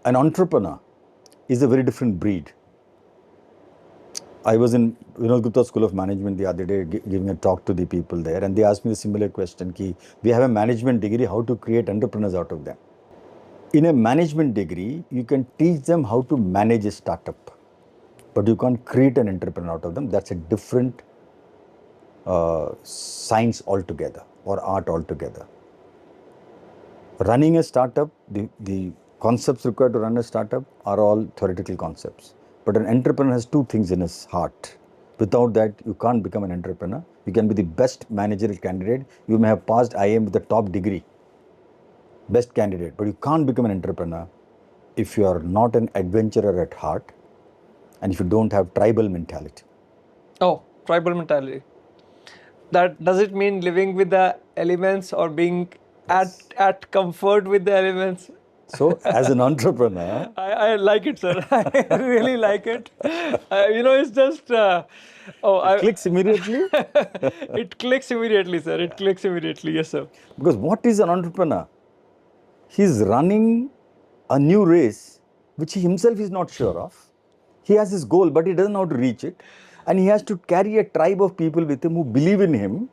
An entrepreneur is a very different breed. I was in Vinod Gupta School of Management the other day giving a talk to the people there, and they asked me a similar question, ki, we have a management degree, how to create entrepreneurs out of them. In a management degree, you can teach them how to manage a startup, but you can't create an entrepreneur out of them. That's a different science altogether or art altogether. Running a startup, the concepts required to run a startup are all theoretical concepts. But an entrepreneur has two things in his heart. Without that, you can't become an entrepreneur. You can be the best managerial candidate. You may have passed IIM with the top degree, best candidate, but you can't become an entrepreneur if you are not an adventurer at heart and if you don't have tribal mentality. Oh, tribal mentality. That does it mean living with the elements or being at comfort with the elements? So, as an entrepreneur, I like it, sir. I really like it. It's just clicks immediately. It clicks immediately, sir. It clicks immediately. Yes, sir. Because what is an entrepreneur? He's running a new race which he himself is not sure of. He has his goal, but he doesn't know how to reach it. And he has to carry a tribe of people with him who believe in him,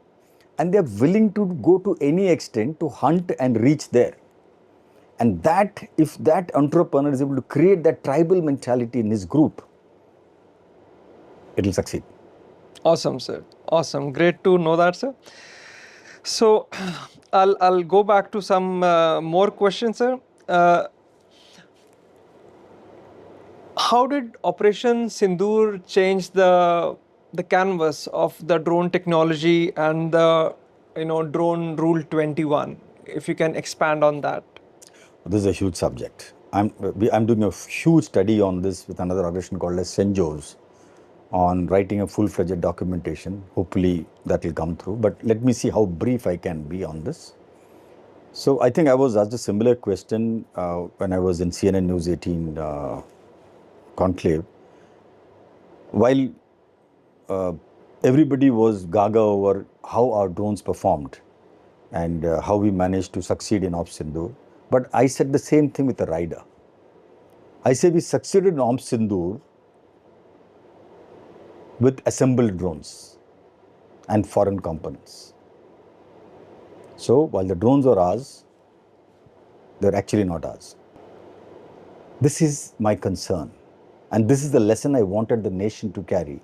and they're willing to go to any extent to hunt and reach there. And that, if that entrepreneur is able to create that tribal mentality in his group, it will succeed. Awesome, sir. Awesome. Great to know that, sir. So, I'll go back to some more questions, sir. How did Operation Sindoor change the canvas of the drone technology and the drone rule 21? If you can expand on that. This is a huge subject. I'm doing a huge study on this with another organization called as Senjos on writing a full-fledged documentation. Hopefully that will come through. But let me see how brief I can be on this. So I think I was asked a similar question when I was in CNN News 18 conclave. While everybody was gaga over how our drones performed and how we managed to succeed in Operation Sindoor, but I said the same thing with the rider. I say we succeeded in Operation Sindoor with assembled drones and foreign components. So while the drones are ours, they're actually not ours. This is my concern. And this is the lesson I wanted the nation to carry,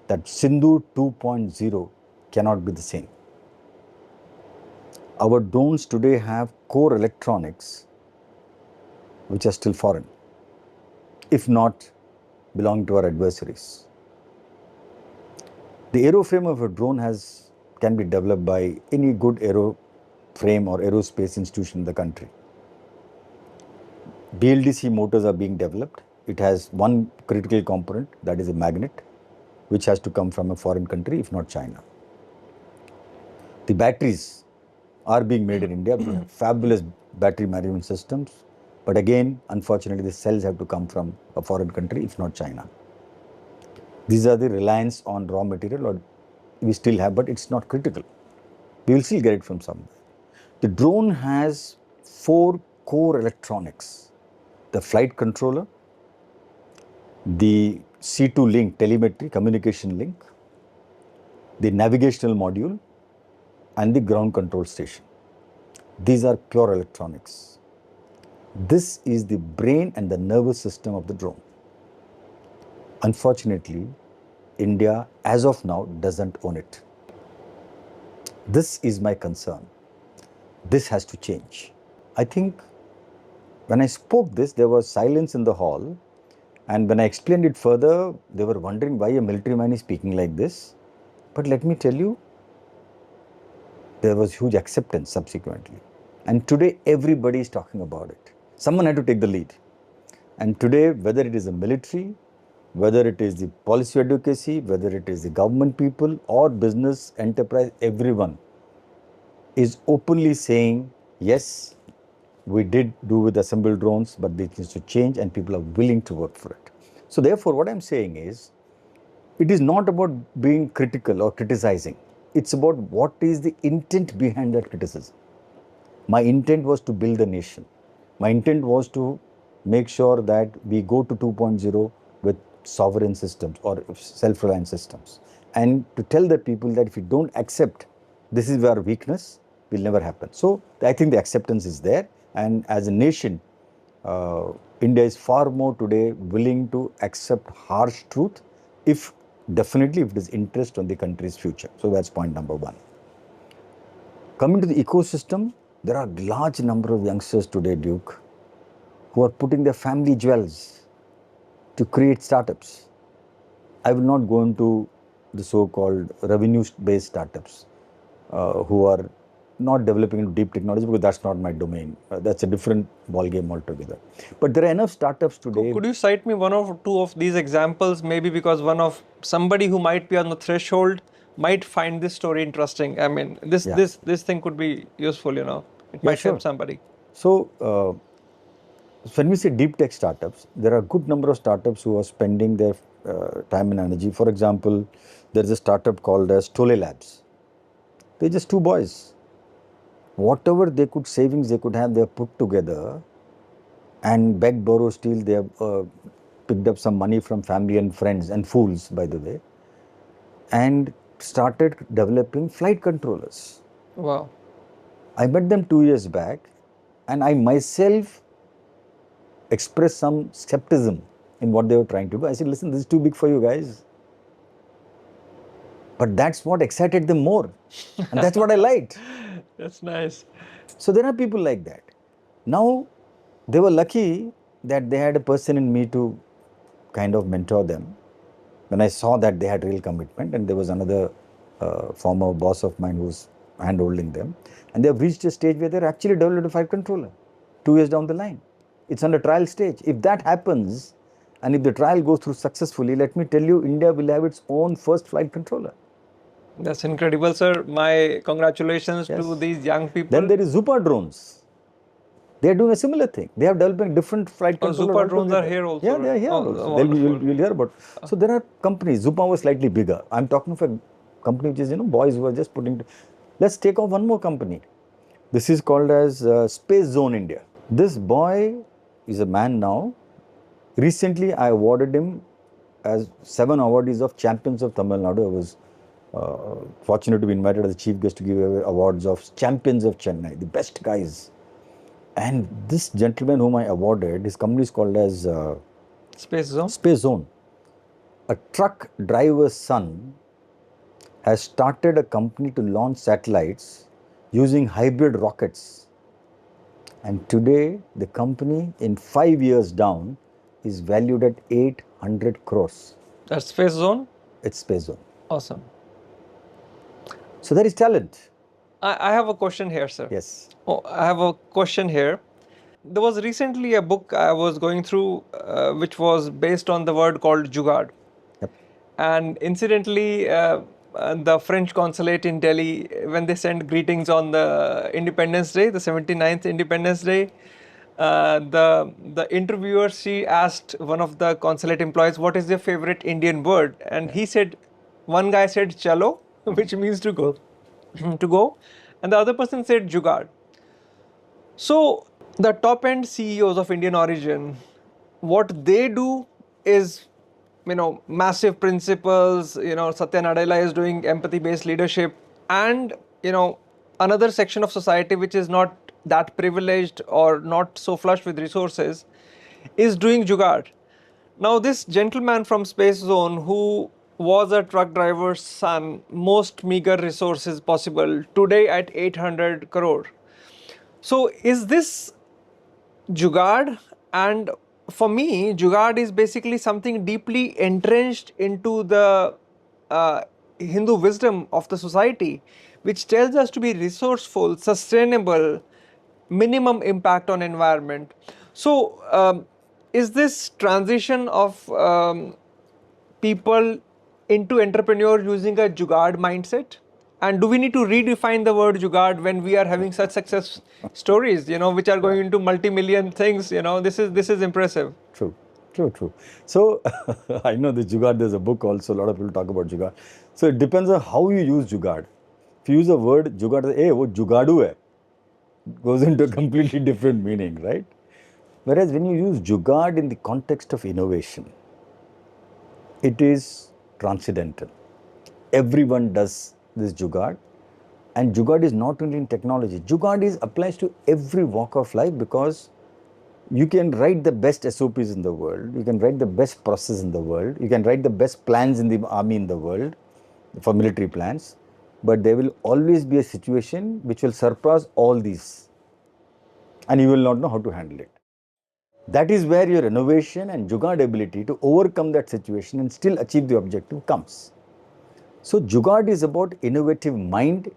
that Sindoor 2.0 cannot be the same. Our drones today have core electronics which are still foreign, if not belonging to our adversaries. The aeroframe of a drone can be developed by any good aeroframe or aerospace institution in the country. BLDC motors are being developed. It has one critical component, that is a magnet, which has to come from a foreign country, if not China. The batteries are being made in India. We have fabulous battery management systems. But again, unfortunately, the cells have to come from a foreign country, if not China. These are the reliance on raw material, or we still have, but it's not critical. We will still get it from somewhere. The drone has 4 core electronics: the flight controller, the C2 link, telemetry, communication link, the navigational module, and the ground control station. These are pure electronics. This is the brain and the nervous system of the drone. Unfortunately, India, as of now, doesn't own it. This is my concern. This has to change. I think when I spoke this, there was silence in the hall. And when I explained it further, they were wondering why a military man is speaking like this. But let me tell you, there was huge acceptance subsequently. And today, everybody is talking about it. Someone had to take the lead. And today, whether it is the military, whether it is the policy advocacy, whether it is the government people or business, enterprise, everyone is openly saying, yes, we did do with assembled drones, but this needs to change and people are willing to work for it. So therefore, what I'm saying is, it is not about being critical or criticizing. It's about what is the intent behind that criticism. My intent was to build a nation. My intent was to make sure that we go to 2.0 with sovereign systems or self-reliant systems. And to tell the people that if you don't accept this is our weakness, will never happen. So I think the acceptance is there. And as a nation, India is far more today willing to accept harsh truth if definitely if it is interest on the country's future. So that's point number one. Coming to the ecosystem, there are large number of youngsters today, Duke, who are putting their family jewels to create startups. I will not go into the so-called revenue-based startups who are not developing into deep technology because that's not my domain. That's a different ballgame altogether. But there are enough startups today. Could you cite me one or two of these examples? Maybe because somebody who might be on the threshold might find this story interesting. I mean, this thing could be useful. It might help somebody. So when we say deep tech startups, there are a good number of startups who are spending their time and energy. For example, there is a startup called as Tole Labs. They're just two boys. Whatever savings they could have, they have put together and beg, borrow, steal. They have picked up some money from family and friends and fools, by the way, and started developing flight controllers. Wow. I met them 2 years back and I myself expressed some skepticism in what they were trying to do. I said, listen, this is too big for you guys. But that's what excited them more. And that's what I liked. That's nice. So there are people like that. Now, they were lucky that they had a person in me to kind of mentor them. When I saw that they had real commitment, and there was another former boss of mine who was hand-holding them, and they have reached a stage where they're actually developed a flight controller 2 years down the line. It's on the trial stage. If that happens, and if the trial goes through successfully, let me tell you, India will have its own first flight controller. That's incredible, sir. My congratulations to these young people. Then there is Zupa drones. They are doing a similar thing. They are developing different flight controllers. Zupa drones are here also. Yeah, they are here also. You'll hear about. So there are companies. Zupa was slightly bigger. I'm talking of a company which is, boys who are just putting. Let's take off one more company. This is called as Space Zone India. This boy is a man now. Recently, I awarded him as 7 awardees of Champions of Tamil Nadu. I was fortunate to be invited as the chief guest to give away awards of Champions of Chennai, the best guys. And this gentleman whom I awarded, his company is called as Space Zone. Space Zone. A truck driver's son has started a company to launch satellites using hybrid rockets. And today, the company in 5 years down is valued at 800 crores. That's Space Zone? It's Space Zone. Awesome. So there is talent. I have a question here, sir. Yes. I have a question here. There was recently a book I was going through which was based on the word called Jugaad. Yep. And incidentally, the French consulate in Delhi, when they sent greetings on the Independence Day, the 79th Independence Day, the interviewer, she asked one of the consulate employees, what is their favorite Indian word? And he said, one guy said chalo, which means to go, and the other person said Jugaad. So the top end CEOs of Indian origin, what they do is, massive principles, Satya Nadella is doing empathy-based leadership, and, another section of society which is not that privileged or not so flush with resources is doing Jugaad. Now this gentleman from Space Zone who was a truck driver's son, most meager resources possible, today at 800 crore. So is this Jugaad? And for me, Jugaad is basically something deeply entrenched into the Hindu wisdom of the society, which tells us to be resourceful, sustainable, minimum impact on environment. So is this transition of people into entrepreneur using a Jugaad mindset? And do we need to redefine the word Jugaad when we are having such success stories, which are going into multi-million things? This is impressive. True. So I know the Jugaad, there's a book also, a lot of people talk about Jugaad. So it depends on how you use Jugaad. If you use a word Jugaad, wo Jugaadu hai, goes into a completely different meaning, right? Whereas when you use Jugaad in the context of innovation, it is transcendental. Everyone does this Jugaad. And Jugaad is not only in technology. Jugaad applies to every walk of life, because you can write the best SOPs in the world, you can write the best process in the world, you can write the best plans in the army in the world for military plans, but there will always be a situation which will surpass all these, and you will not know how to handle it. That is where your innovation and Jugaad ability to overcome that situation and still achieve the objective comes. So Jugaad is about innovative mind,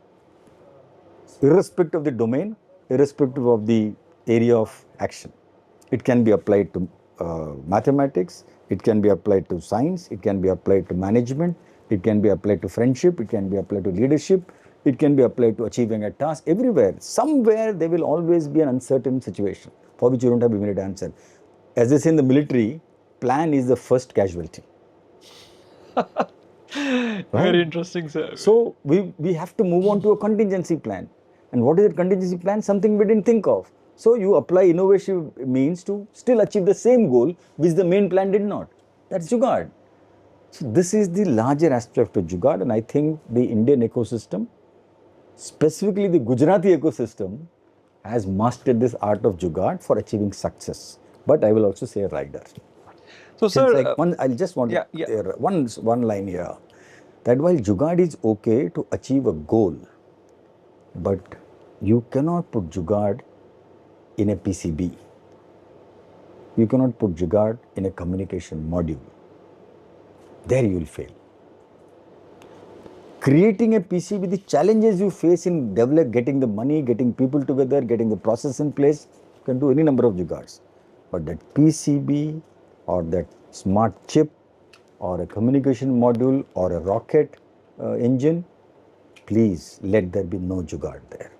irrespective of the domain, irrespective of the area of action. It can be applied to mathematics, it can be applied to science, it can be applied to management, it can be applied to friendship, it can be applied to leadership, it can be applied to achieving a task. Everywhere, somewhere there will always be an uncertain situation for which you don't have immediate answer. As they say in the military, plan is the first casualty. Very interesting, sir. So we have to move on to a contingency plan. And what is a contingency plan? Something we didn't think of. So you apply innovation means to still achieve the same goal which the main plan did not. That's Jugaad. So this is the larger aspect of Jugaad, and I think the Indian ecosystem, specifically the Gujarati ecosystem, has mastered this art of Jugaad for achieving success. But I will also say a rider. So, sir, I just want to one line here, that while Jugaad is okay to achieve a goal, but you cannot put Jugaad in a PCB. You cannot put Jugaad in a communication module. There you will fail. Creating a PCB, the challenges you face in getting the money, getting people together, getting the process in place, you can do any number of Jugaads. But that PCB or that smart chip or a communication module or a rocket engine, please let there be no Jugaad there.